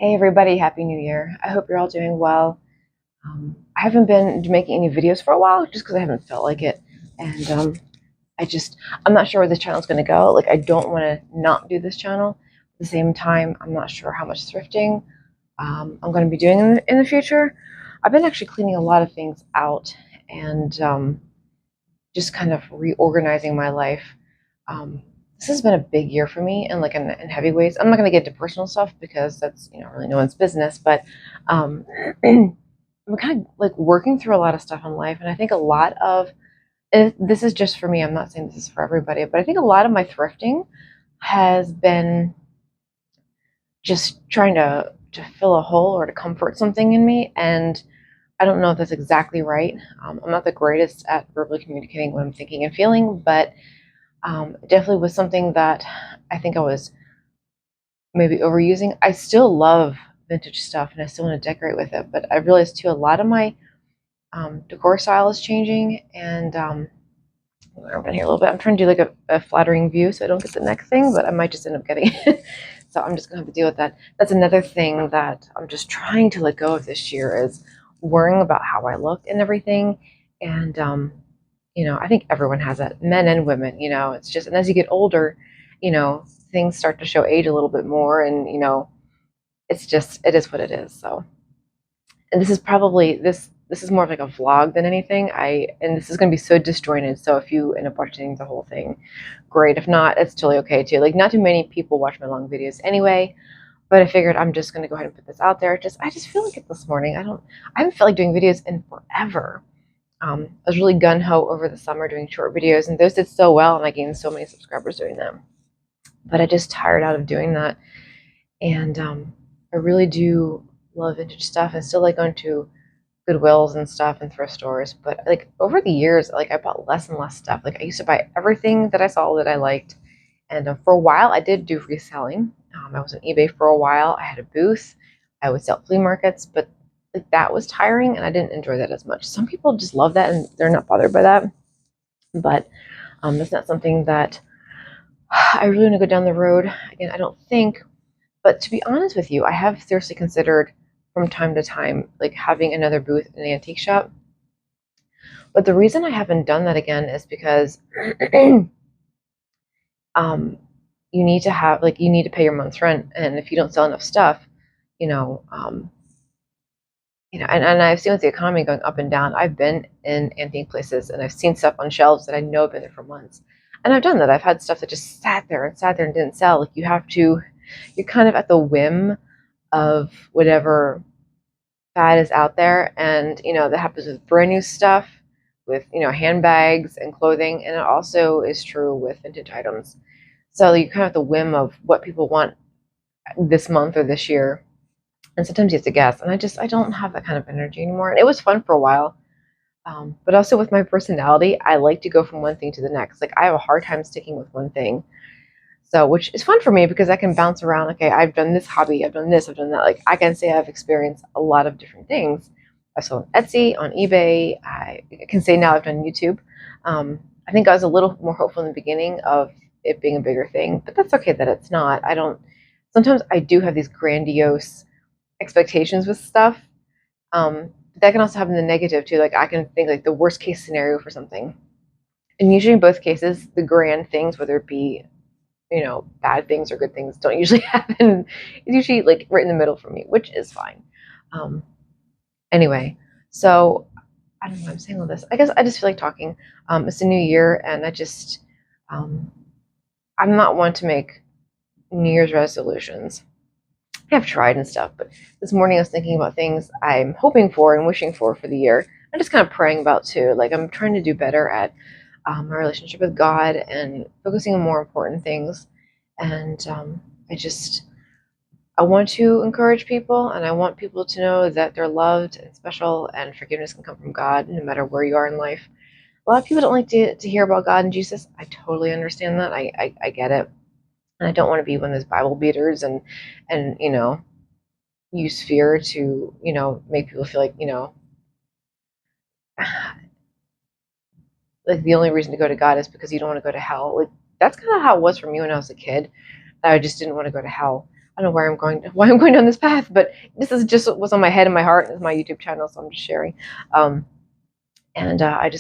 Hey everybody, Happy New Year. I hope you're all doing well. I haven't been making any videos for a while just because I haven't felt like it. And I'm not sure where this channel is going to go. Like, I don't want to not do this channel. At the same time, I'm not sure how much thrifting I'm going to be doing in the future. I've been actually cleaning a lot of things out and just kind of reorganizing my life. Um, this has been a big year for me, and like in heavy ways. I'm not going to get into personal stuff because that's really no one's business. But um, I'm kind of like working through a lot of stuff in life, and I think a lot of this is just for me. I'm not saying this is for everybody, but I think a lot of my thrifting has been just trying to fill a hole or to comfort something in me, and I don't know if that's exactly right. I'm not the greatest at verbally communicating what I'm thinking and feeling, but it definitely was something that I think I was maybe overusing. I still love vintage stuff and I still want to decorate with it, but I realized too a lot of my decor style is changing. And around here a little bit. I'm trying to do like a flattering view so I don't get the neck thing, but I might just end up getting it. So I'm just gonna have to deal with that. That's another thing that I'm just trying to let go of this year is worrying about how I look and everything. And I think everyone has that, men and women. It's just, and as you get older, things start to show age a little bit more, and it is what it is. So, and this is more of like a vlog than anything. And this is going to be so disjointed. So if you end up watching the whole thing, great. If not, it's totally okay too. Like, not too many people watch my long videos anyway. But I figured I'm just going to go ahead and put this out there. I just feel like it this morning. I haven't felt like doing videos in forever. I was really gun ho over the summer doing short videos, and those did so well, and I gained so many subscribers doing them. But I just tired out of doing that, and I really do love vintage stuff. I still like going to Goodwills and stuff and thrift stores, but like over the years, like I bought less and less stuff. Like, I used to buy everything that I saw that I liked, and for a while I did do reselling. I was on eBay for a while. I had a booth. I would sell at flea markets, but like that was tiring, and I didn't enjoy that as much. Some people just love that and they're not bothered by that, but it's not something that I really want to go down the road again. I don't think. But to be honest with you, I have seriously considered from time to time like having another booth in an antique shop. But the reason I haven't done that again is because um, you need to pay your month's rent, and if you don't sell enough stuff, you know, um, and I've seen with the economy going up and down. I've been in antique places and I've seen stuff on shelves that I know have been there for months, and I've done that. I've had stuff that just sat there and didn't sell. Like, you're kind of at the whim of whatever fad is out there, and that happens with brand new stuff, with handbags and clothing, and it also is true with vintage items. So you kind of have the whim of what people want this month or this year, and sometimes you have to guess. And I don't have that kind of energy anymore. And it was fun for a while, but also with my personality, I like to go from one thing to the next. Like, I have a hard time sticking with one thing. So, which is fun for me because I can bounce around. Okay, I've done this hobby, I've done this, I've done that. Like, I can say I've experienced a lot of different things. I sold on Etsy, on eBay. I can say now I've done YouTube. I think I was a little more hopeful in the beginning of it being a bigger thing, but that's okay that it's not. I don't. Sometimes I do have these grandiose expectations with stuff. But that can also happen in the negative too. Like, I can think like the worst case scenario for something, and usually in both cases, the grand things, whether it be bad things or good things, don't usually happen. It's usually like right in the middle for me, which is fine. Um, anyway, so I don't know why I'm saying all this. I guess I just feel like talking. It's a new year, and um, I'm not one to make New Year's resolutions. I've tried and stuff, but this morning I was thinking about things I'm hoping for and wishing for the year. I'm just kind of praying about too. Like, I'm trying to do better at my relationship with God and focusing on more important things. And I want to encourage people, and I want people to know that they're loved and special, and forgiveness can come from God no matter where you are in life. A lot of people don't like to hear about God and Jesus. I totally understand that. I get it. And I don't want to be one of those Bible beaters and use fear to, make people feel like, like the only reason to go to God is because you don't want to go to hell. Like, that's kind of how it was for me when I was a kid. I just didn't want to go to hell. don't know why I'm going down this path, but this is just what was on my head and my heart. It's my YouTube channel, so I'm just sharing. And I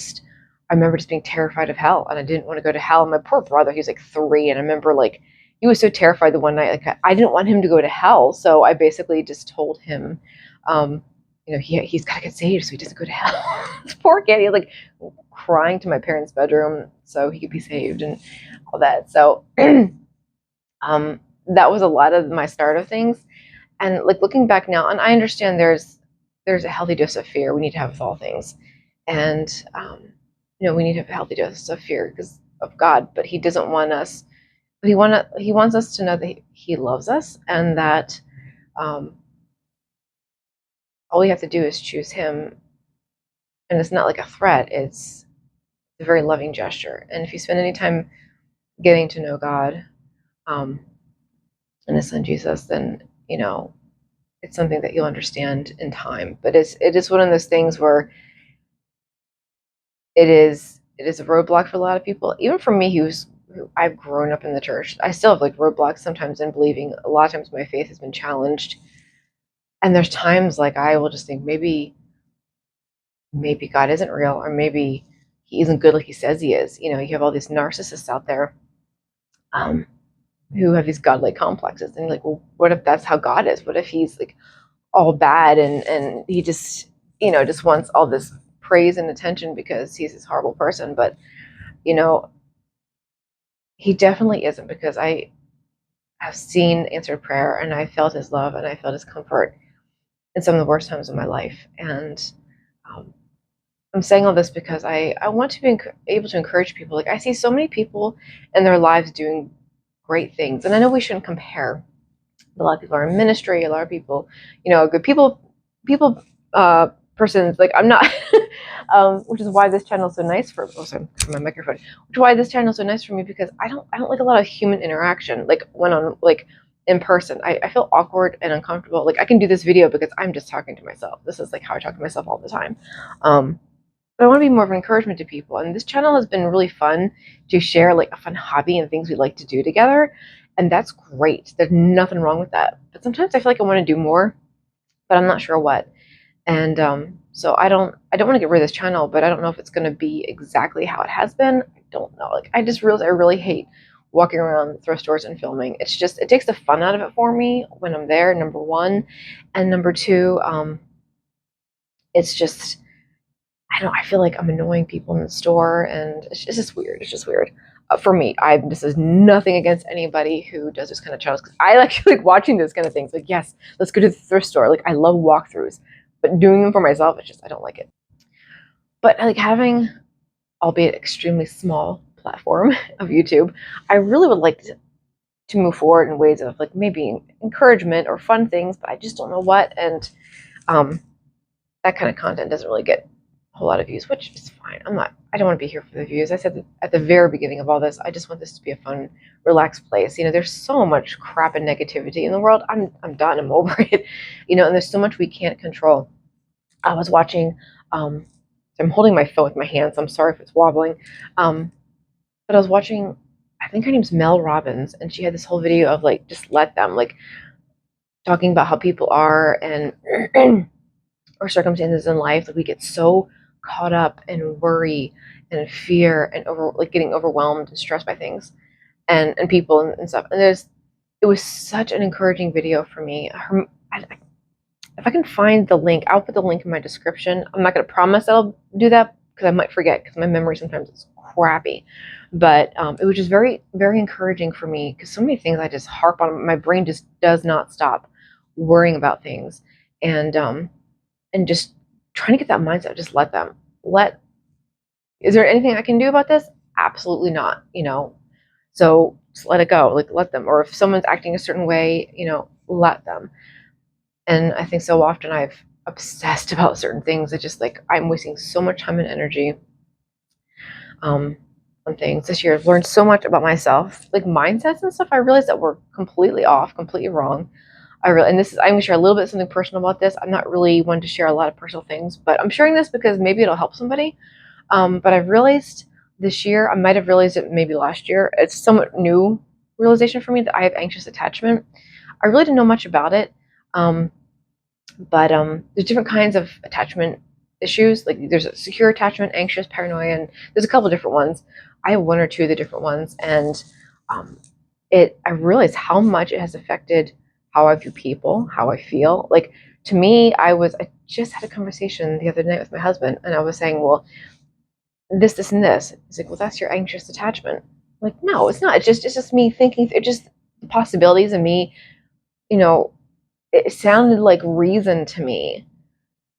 remember just being terrified of hell, and I didn't want to go to hell. And my poor brother, he was like 3, and I remember like he was so terrified the one night, like I didn't want him to go to hell, so I basically just told him, he's got to get saved so he doesn't go to hell. This poor kid, he was like crying to my parents' bedroom so he could be saved and all that. So that was a lot of my start of things. And like looking back now, and I understand there's a healthy dose of fear we need to have with all things, and we need to have a healthy dose of fear because of God. But He doesn't want us. But He wants us to know that He loves us, and that all we have to do is choose Him. And it's not like a threat; it's a very loving gesture. And if you spend any time getting to know God and His Son Jesus, then it's something that you'll understand in time. But it is one of those things where it is a roadblock for a lot of people. Even for me, who I've grown up in the church, I still have like roadblocks sometimes in believing. A lot of times my faith has been challenged, and there's times like I will just think maybe God isn't real, or maybe He isn't good like He says He is. You have all these narcissists out there who have these godlike complexes, and you're like, well, what if that's how God is? What if He's like all bad and He just just wants all this praise and attention because He's this horrible person? But He definitely isn't, because I have seen answered prayer, and I felt His love, and I felt His comfort in some of the worst times of my life. And I'm saying all this because I want to be able to encourage people. Like I see so many people in their lives doing great things, and I know we shouldn't compare. A lot of people are in ministry. A lot of people, good persons. Like I'm not, which is why this channel is so nice for. Oh, sorry, my microphone. Which is why this channel is so nice for me, because I don't like a lot of human interaction. Like when on like in person, I feel awkward and uncomfortable. Like I can do this video because I'm just talking to myself. This is like how I talk to myself all the time. But I want to be more of an encouragement to people. And this channel has been really fun to share like a fun hobby and things we like to do together. And that's great. There's nothing wrong with that. But sometimes I feel like I want to do more, but I'm not sure what. And so I don't want to get rid of this channel, but I don't know if it's going to be exactly how it has been. I don't know. Like I just realized I really hate walking around thrift stores and filming. It takes the fun out of it for me when I'm there, number one. And number two, it's just, I don't know, I feel like I'm annoying people in the store, and it's just weird. It's just weird. For me, this is nothing against anybody who does this kind of channels, because I actually like watching those kind of things. Like, yes, let's go to the thrift store. Like, I love walkthroughs, but doing them for myself, it's just, I don't like it. But like having, albeit extremely small platform of YouTube, I really would like to move forward in ways of like maybe encouragement or fun things, but I just don't know what. And that kind of content doesn't really get a whole lot of views, which is fine. I don't want to be here for the views. I said at the very beginning of all this, I just want this to be a fun, relaxed place. There's so much crap and negativity in the world. I'm done. I'm over it. And there's so much we can't control. I was watching, so I'm holding my phone with my hands. I'm sorry if it's wobbling. But I was watching, I think her name's Mel Robbins, and she had this whole video of like, just let them, like talking about how people are and or circumstances in life that we get so caught up in worry and fear and getting overwhelmed and stressed by things and people and stuff. And it was such an encouraging video for me. If I can find the link, I'll put the link in my description. I'm not going to promise I'll do that because I might forget, because my memory sometimes is crappy. But it was just very, very encouraging for me, because so many things I just harp on. My brain just does not stop worrying about things. And just trying to get that mindset, just let them. Is there anything I can do about this? Absolutely not, So just let it go, like let them. Or if someone's acting a certain way, let them. And I think so often I've obsessed about certain things. It's just like I'm wasting so much time and energy on things. This year I've learned so much about myself, like mindsets and stuff. I realized that we're completely off, completely wrong. I'm going to share a little bit something personal about this. I'm not really one to share a lot of personal things, but I'm sharing this because maybe it'll help somebody. But I've realized this year, I might have realized it maybe last year, it's somewhat new realization for me, that I have anxious attachment. I really didn't know much about it. But there's different kinds of attachment issues. Like there's a secure attachment, anxious, paranoia, and there's a couple of different ones. I have one or two of the different ones, and um, I realized how much it has affected how I view people, how I feel. Like to me, I just had a conversation the other night with my husband, and I was saying, well, this, and this. He's like, well, that's your anxious attachment. I'm like, no, it's not. It's just me thinking. It's just the possibilities of me. You know, it sounded like reason to me.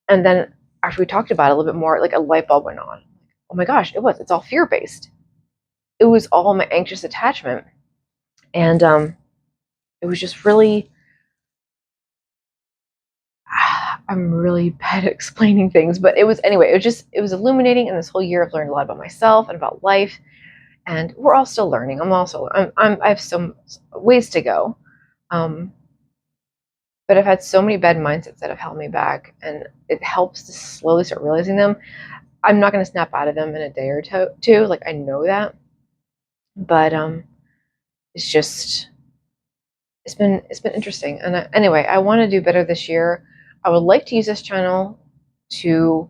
And then after we talked about it a little bit more, like a light bulb went on. Oh my gosh, it's all fear based. It was all my anxious attachment. And it was just really, I'm really bad at explaining things, but it was, anyway, it was illuminating. And this whole year I've learned a lot about myself and about life. And we're all still learning. I have some ways to go. But I've had so many bad mindsets that have held me back, and it helps to slowly start realizing them. I'm not going to snap out of them in a day or two. Like I know that, but it's been interesting. And anyway, I want to do better this year. I would like to use this channel to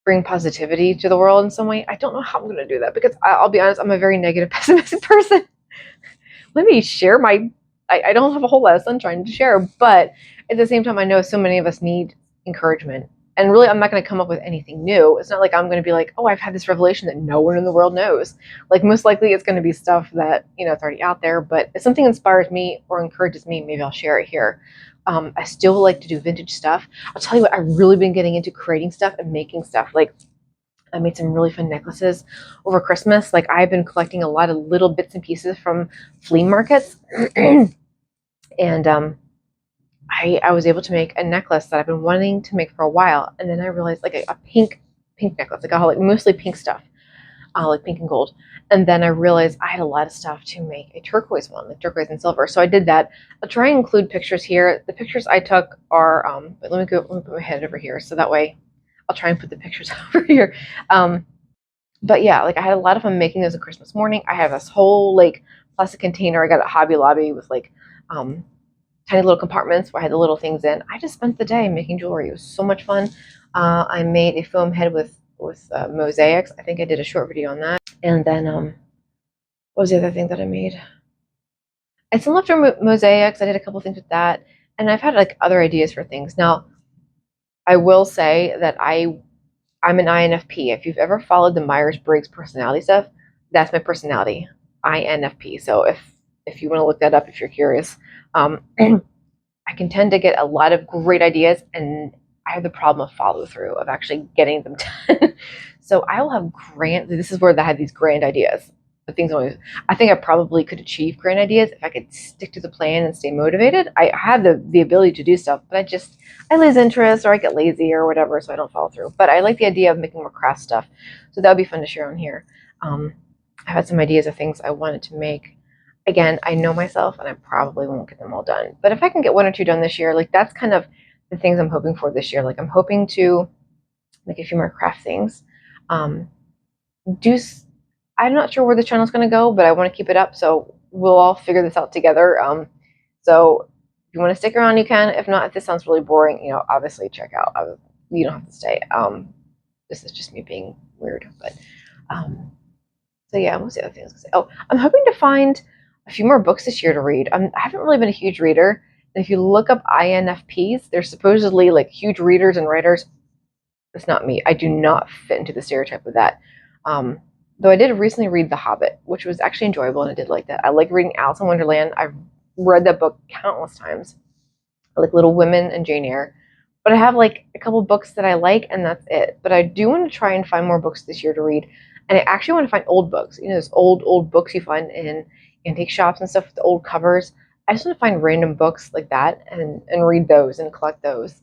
bring positivity to the world in some way. I don't know how I'm going to do that because I'll be honest, I'm a very negative, pessimistic person. Let me share I don't have a whole lot of sunshine to share, but at the same time, I know so many of us need encouragement. And really, I'm not going to come up with anything new. It's not like I'm going to be like, oh, I've had this revelation that no one in the world knows. Like most likely it's going to be stuff that, it's already out there, but if something inspires me or encourages me, maybe I'll share it here. I still like to do vintage stuff. I'll tell you what, I've really been getting into creating stuff and making stuff. Like I made some really fun necklaces over Christmas. Like I've been collecting a lot of little bits and pieces from flea markets. And I was able to make a necklace that I've been wanting to make for a while. And then I realized like a pink necklace, like I like mostly pink stuff, like pink and gold. And then I realized I had a lot of stuff to make a turquoise one, like turquoise and silver. So I did that. I'll try and include pictures here. The pictures I took are, but let me put my head over here. So that way I'll try and put the pictures over here. But yeah, like I had a lot of fun making those on Christmas morning. I have this whole like plastic container I got at Hobby Lobby with like tiny little compartments where I had the little things in. I just spent the day making jewelry. It was so much fun. I made a foam head with mosaics. I think I did a short video on that. And then what was the other thing that I made? And some leftover mosaics. I did a couple things with that. And I've had like other ideas for things. Now, I will say that I'm an INFP. If you've ever followed the Myers-Briggs personality stuff, that's my personality, INFP. So if you want to look that up, if you're curious, I can tend to get a lot of great ideas, and I have the problem of follow through, of actually getting them done. So I will have this is where I had these grand ideas. But I think I probably could achieve grand ideas if I could stick to the plan and stay motivated. I have the ability to do stuff, but I lose interest or I get lazy or whatever, so I don't follow through. But I like the idea of making more craft stuff. So that would be fun to share on here. I had some ideas of things I wanted to make. Again, I know myself and I probably won't get them all done. But if I can get one or two done this year, like that's kind of the things I'm hoping for this year. Like I'm hoping to make a few more craft things. I'm not sure where the channel's going to go, but I want to keep it up, so we'll all figure this out together. So if you want to stick around, you can. If not, if this sounds really boring, obviously check out. You don't have to stay. This is just me being weird, but so yeah, what's the other thing I was going to say? Oh, I'm hoping to find a few more books this year to read. I haven't really been a huge reader. And if you look up INFPs, they're supposedly like huge readers and writers. That's not me. I do not fit into the stereotype of that. Though I did recently read The Hobbit, which was actually enjoyable, and I did like that. I like reading Alice in Wonderland. I've read that book countless times. I like Little Women and Jane Eyre. But I have like a couple books that I like, and that's it. But I do want to try and find more books this year to read. And I actually want to find old books. Those old books you find in antique shops and stuff with the old covers. I just want to find random books like that and read those and collect those.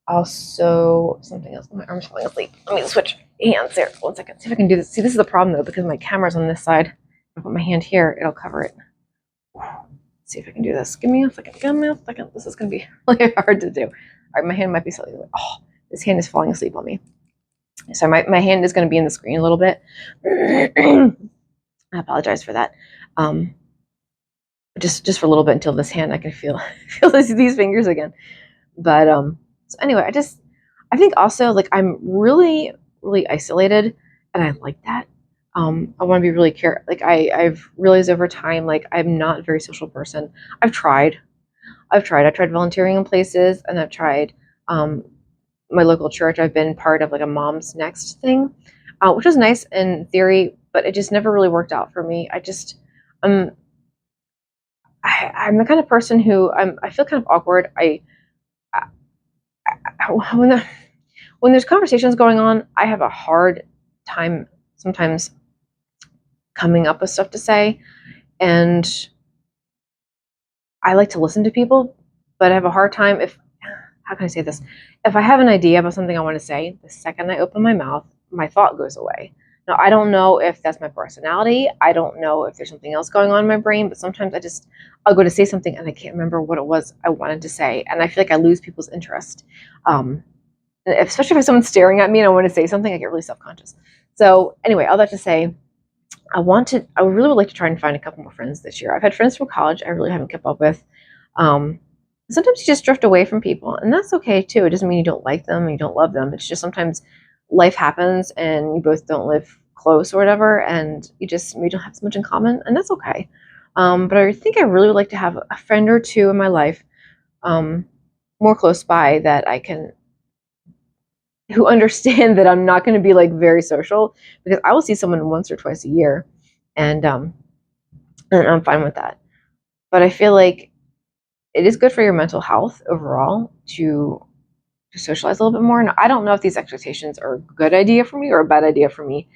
Also, something else. My arm's falling asleep. Let me switch hands there. 1 second. See if I can do this. See, this is the problem though, because my camera's on this side. If I put my hand here, it'll cover it. Let's see if I can do this. Give me a second. This is going to be really hard to do. All right, my hand might be slightly. Oh, this hand is falling asleep on me. So my hand is going to be in the screen a little bit. I apologize for that. But just for a little bit until this hand I can feel these fingers again. But so anyway, I think also like I'm really isolated, and I like that. I want to be really like I've realized over time like I'm not a very social person. I tried volunteering in places, and I've tried um, my local church. I've been part of like a Mom's Next thing, which was nice in theory, but it just never really worked out for me. Um, I'm the kind of person who I feel kind of awkward. I when there's conversations going on, I have a hard time sometimes coming up with stuff to say, and I like to listen to people, but I have a hard time if how can I say this? If I have an idea about something I want to say, the second I open my mouth, my thought goes away. Now, I don't know if that's my personality. I don't know if there's something else going on in my brain, but sometimes I'll go to say something and I can't remember what it was I wanted to say. And I feel like I lose people's interest. Especially if someone's staring at me and I want to say something, I get really self-conscious. So anyway, all that to say, I really would like to try and find a couple more friends this year. I've had friends from college I really haven't kept up with. Um, Sometimes you just drift away from people, and that's okay too. It doesn't mean you don't like them and you don't love them. It's just sometimes life happens and you both don't live close or whatever, and you don't have as much in common, and that's okay. But I think I really would like to have a friend or two in my life, um, more close by that I can who understand that I'm not going to be like very social, because I will see someone once or twice a year, and I'm fine with that. But I feel like it is good for your mental health overall to socialize a little bit more. Now, I don't know if these expectations are a good idea for me or a bad idea for me,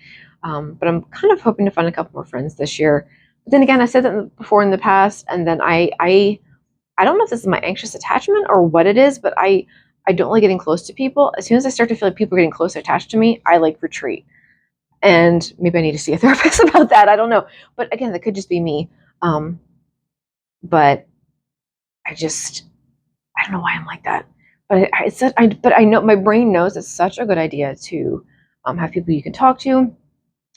but I'm kind of hoping to find a couple more friends this year. But then again, I said that before in the past, and then I don't know if this is my anxious attachment or what it is, but I don't like getting close to people. As soon as I start to feel like people are getting close attached to me, I like retreat. And maybe I need to see a therapist about that. I don't know. But again, that could just be me. But I just I don't know why I'm like that. But I know my brain knows it's such a good idea to have people you can talk to.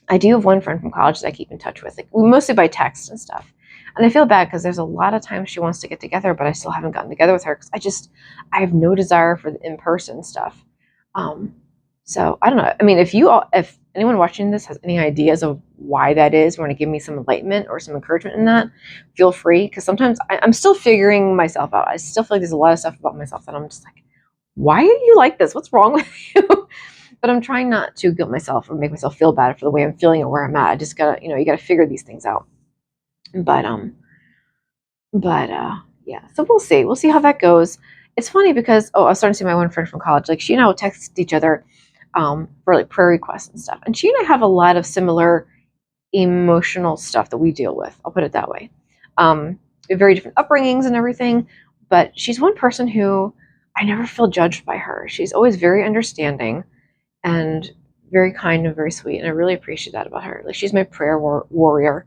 I do have one friend from college that I keep in touch with, like mostly by text and stuff. And I feel bad because there's a lot of times she wants to get together, but I still haven't gotten together with her because I have no desire for the in-person stuff. Um, so I don't know. I mean, if anyone watching this has any ideas of why that is, want to give me some enlightenment or some encouragement in that, feel free. Because sometimes I'm still figuring myself out. I still feel like there's a lot of stuff about myself that I'm just like, why are you like this? What's wrong with you? But I'm trying not to guilt myself or make myself feel bad for the way I'm feeling or where I'm at. I just gotta, you gotta figure these things out. But yeah. So we'll see. We'll see how that goes. It's funny because I was starting to see my one friend from college. Like she and I will text each other for like prayer requests and stuff. And she and I have a lot of similar emotional stuff that we deal with. I'll put it that way. We have very different upbringings and everything. But she's one person who I never feel judged by her. She's always very understanding and very kind and very sweet, and I really appreciate that about her. Like she's my prayer warrior,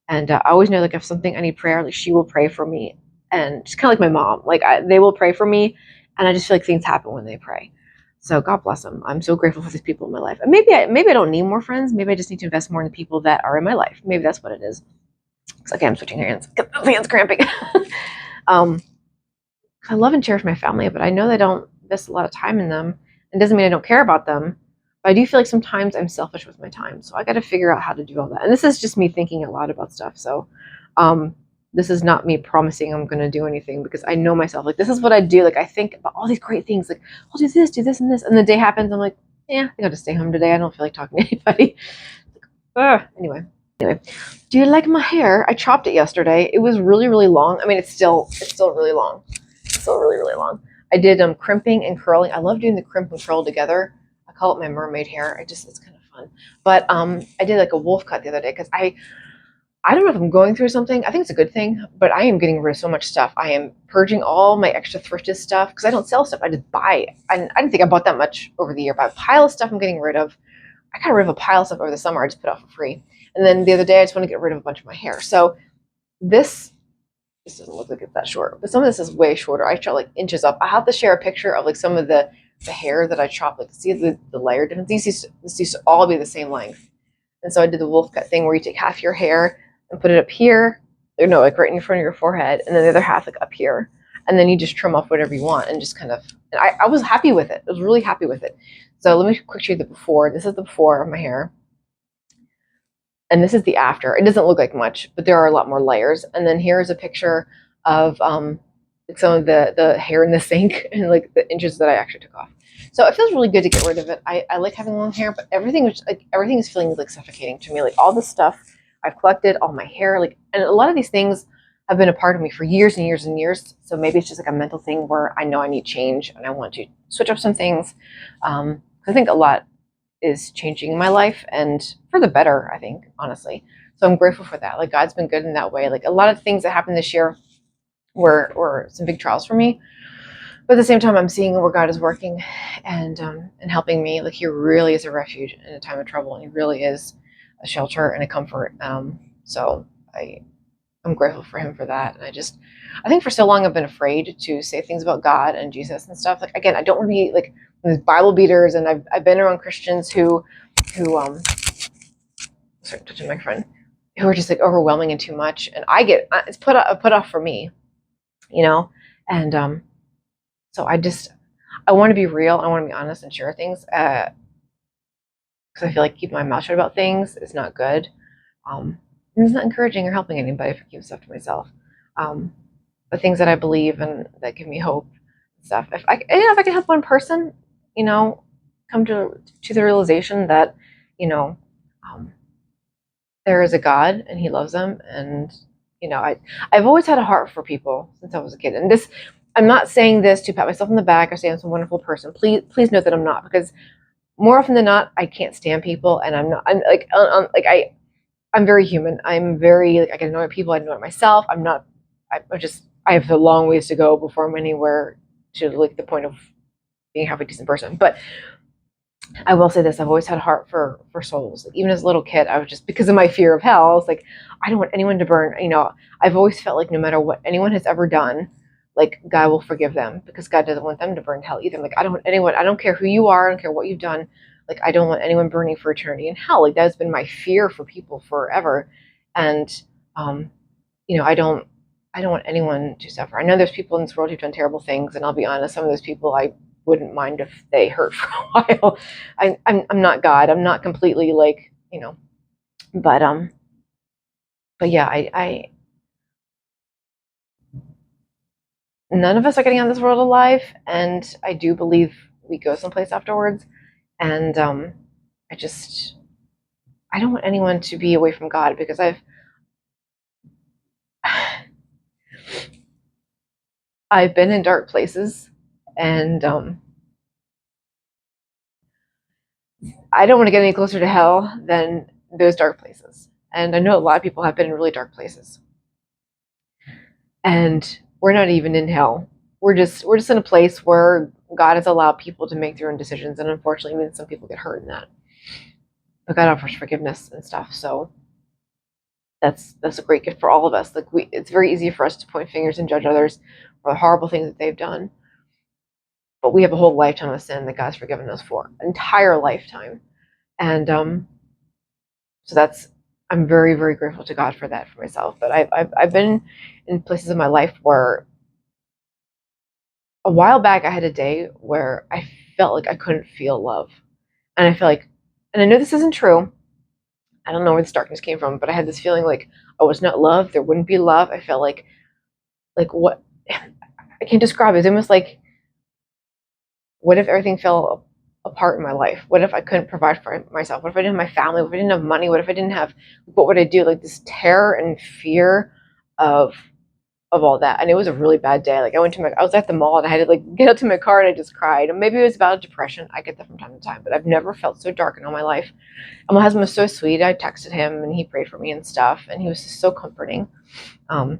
and I always know like if something I need prayer, like she will pray for me, and she's kind of like my mom. Like they will pray for me, and I just feel like things happen when they pray. So God bless them. I'm so grateful for these people in my life, and maybe I don't need more friends. Maybe I just need to invest more in the people that are in my life. Maybe that's what it is. It's okay. I'm switching hands. The hands cramping. um, I love and cherish my family, but I know that I don't invest a lot of time in them. It doesn't mean I don't care about them, but I do feel like sometimes I'm selfish with my time. So I got to figure out how to do all that. And this is just me thinking a lot about stuff. So this is not me promising I'm going to do anything, because I know myself. Like this is what I do. Like I think about all these great things. Like I'll do this, and this. And the day happens. I'm like, yeah, I think I'll just stay home today. I don't feel like talking to anybody. Anyway. Do you like my hair? I chopped it yesterday. It was really, really long. I mean, it's still really long. It's still really, really long. I did crimping and curling. I love doing the crimp and curl together. I call it my mermaid hair. It's kind of fun. But I did like a wolf cut the other day because I don't know if I'm going through something. I think it's a good thing, but I am getting rid of so much stuff. I am purging all my extra thrifted stuff because I don't sell stuff. I just buy. I didn't think I bought that much over the year, but a pile of stuff I'm getting rid of. I got rid of a pile of stuff over the summer I just put out for free. And then the other day I just want to get rid of a bunch of my hair. So this doesn't look like it's that short, but some of this is way shorter. I chop like inches up. I have to share a picture of like some of the hair that I chopped. Like see the layer difference. This used to all be the same length. And so I did the wolf cut thing where you take half your hair and put it up here, no, like right in front of your forehead, and then the other half like up here, and then you just trim off whatever you want and just kind of. And I was happy with it. I was really happy with it. So let me quickly show you the before. This is the before of my hair, and this is the after. It doesn't look like much, but there are a lot more layers. And then here's a picture of like some of the hair in the sink and like the inches that I actually took off. So it feels really good to get rid of it. I like having long hair, but everything is feeling like suffocating to me. Like all the stuff I've collected, all my hair, like, and a lot of these things have been a part of me for years and years and years. So maybe it's just like a mental thing where I know I need change and I want to switch up some things. I think a lot is changing my life, and for the better, I think, honestly. So I'm grateful for that. Like God's been good in that way. Like a lot of things that happened this year were some big trials for me. But at the same time, I'm seeing where God is working and helping me. Like He really is a refuge in a time of trouble, and He really is a shelter and a comfort. So I'm grateful for Him for that. And I think for so long I've been afraid to say things about God and Jesus and stuff. Like again, I don't want to be like these Bible beaters, and I've been around Christians who sorry, touching my friend, who are just like overwhelming and too much, and it's put off for me, you know, and so I want to be real. I want to be honest and share things because I feel like keeping my mouth shut about things is not good. And it's not encouraging or helping anybody if I keep stuff to myself. But things that I believe and that give me hope and stuff. If I can help one person, you know, come to the realization that, you know, there is a God and He loves them, and you know, I've always had a heart for people since I was a kid. And this, I'm not saying this to pat myself on the back or say I'm some wonderful person. Please note that I'm not, because more often than not, I can't stand people, and I'm not. I'm like, I'm very human. I'm very like I can annoy people. I annoy myself. I'm not. I have a long ways to go before I'm anywhere to like the point of being a halfway decent person. But I will say this: I've always had a heart for souls. Like, even as a little kid, I was just, because of my fear of hell, I was like, I don't want anyone to burn. You know, I've always felt like no matter what anyone has ever done, like God will forgive them, because God doesn't want them to burn hell either. Like I don't want anyone. I don't care who you are. I don't care what you've done. Like I don't want anyone burning for eternity in hell. Like that's been my fear for people forever, and you know, I don't want anyone to suffer. I know there's people in this world who've done terrible things, and I'll be honest, some of those people I wouldn't mind if they hurt for a while. I'm not God. I'm not completely like, you know, but yeah, I none of us are getting out of this world alive, and I do believe we go someplace afterwards, and I don't want anyone to be away from God, because I've been in dark places, and I don't want to get any closer to hell than those dark places. And I know a lot of people have been in really dark places. And we're not even in hell. We're just in a place where God has allowed people to make their own decisions, and unfortunately means some people get hurt in that. But God offers forgiveness and stuff. So that's a great gift for all of us. Like it's very easy for us to point fingers and judge others for the horrible things that they've done. But we have a whole lifetime of sin that God's forgiven us for, an entire lifetime. And so I'm very, very grateful to God for that for myself. But I've been in places in my life where a while back I had a day where I felt like I couldn't feel love. And I feel like, and I know this isn't true. I don't know where this darkness came from, but I had this feeling like I was not loved. There wouldn't be love. I felt like what, I can't describe it. It's almost like, what if everything fell apart in my life? What if I couldn't provide for myself? What if I didn't have my family? What if I didn't have money? What if I didn't have, what would I do? Like this terror and fear of all that. And it was a really bad day. Like I was at the mall and I had to like get out to my car and I just cried. And maybe it was about depression. I get that from time to time, but I've never felt so dark in all my life. And my husband was so sweet. I texted him and he prayed for me and stuff. And he was just so comforting. But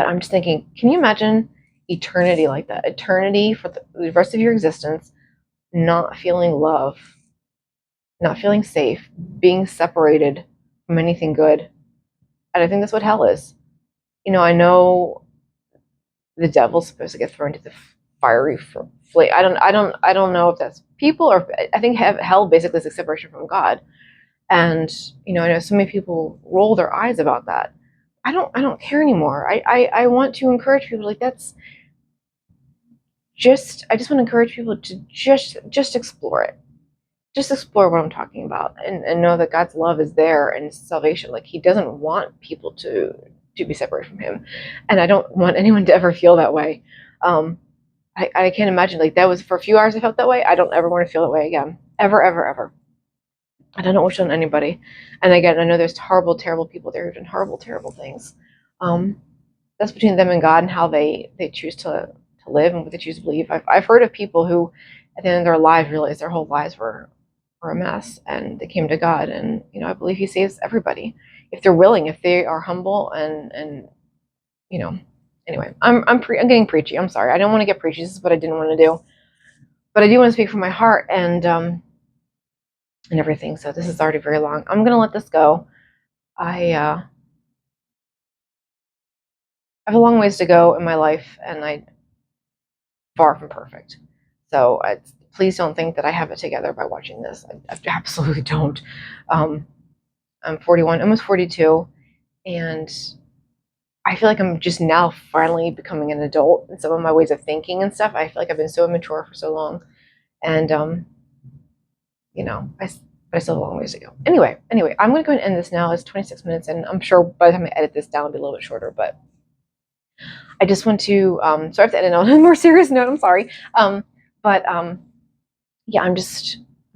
I'm just thinking, can you imagine eternity like that? Eternity for the rest of your existence, not feeling love, not feeling safe, being separated from anything good. And I think that's what hell is. You know, I know the devil's supposed to get thrown into the fiery flame. I don't know if that's people, or I think hell basically is a separation from God. And you know, I know so many people roll their eyes about that. I don't care anymore. I want to encourage people, like, that's just, I just want to encourage people to just explore it. Just explore what I'm talking about, and know that God's love is there and salvation. Like, he doesn't want people to be separated from him. And I don't want anyone to ever feel that way. I can't imagine, like, that was for a few hours I felt that way. I don't ever want to feel that way again. Ever, ever, ever. And I don't wish on anybody. And again, I know there's horrible, terrible people there who've done horrible, terrible things. That's between them and God, and how they choose to live and what they choose to believe. I've heard of people who, at the end of their lives, realized their whole lives were a mess, and they came to God. And I believe he saves everybody if they're willing, if they are humble, and anyway, I'm getting preachy. I'm sorry. I don't want to get preachy. This is what I didn't want to do, but I do want to speak from my heart, and everything. So this is already very long. I'm gonna let this go. I have a long ways to go in my life, and I'm far from perfect. So please don't think that I have it together by watching this. I absolutely don't. I'm 41, almost 42, and I feel like I'm just now finally becoming an adult in some of my ways of thinking and stuff. I feel like I've been so immature for so long, and but I still have a long ways to go. Anyway, I'm going to go ahead and end this now. It's 26 minutes, and I'm sure by the time I edit this down, it'll be a little bit shorter. But I just want to, so I have to end on a more serious note. I'm sorry. But yeah, I'm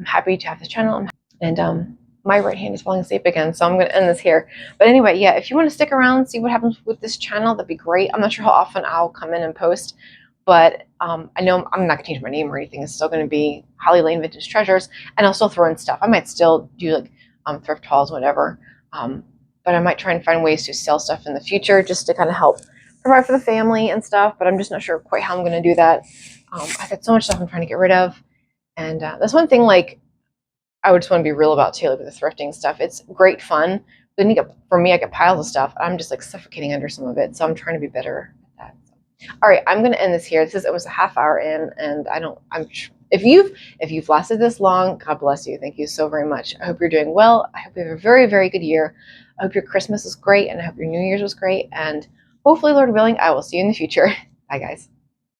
happy to have this channel, and my right hand is falling asleep again, so I'm going to end this here. But anyway, yeah, if you want to stick around and see what happens with this channel, that'd be great. I'm not sure how often I'll come in and post, but I know I'm not going to change my name or anything. It's still going to be Holly Lane Vintage Treasures, and I'll still throw in stuff. I might still do like thrift hauls, whatever, but I might try and find ways to sell stuff in the future just to kind of help provide for the family and stuff, but I'm just not sure quite how I'm going to do that. I've got so much stuff I'm trying to get rid of, and that's one thing, like, I would just want to be real about too, like with the thrifting stuff. It's great fun. Then for me, I get piles of stuff. I'm just like suffocating under some of it. So I'm trying to be better at that. So, all right, I'm going to end this here. This is almost a half hour in, and if you've lasted this long, God bless you. Thank you so very much. I hope you're doing well. I hope you have a very, very good year. I hope your Christmas was great, and I hope your New Year's was great. And hopefully, Lord willing, I will see you in the future. Bye, guys.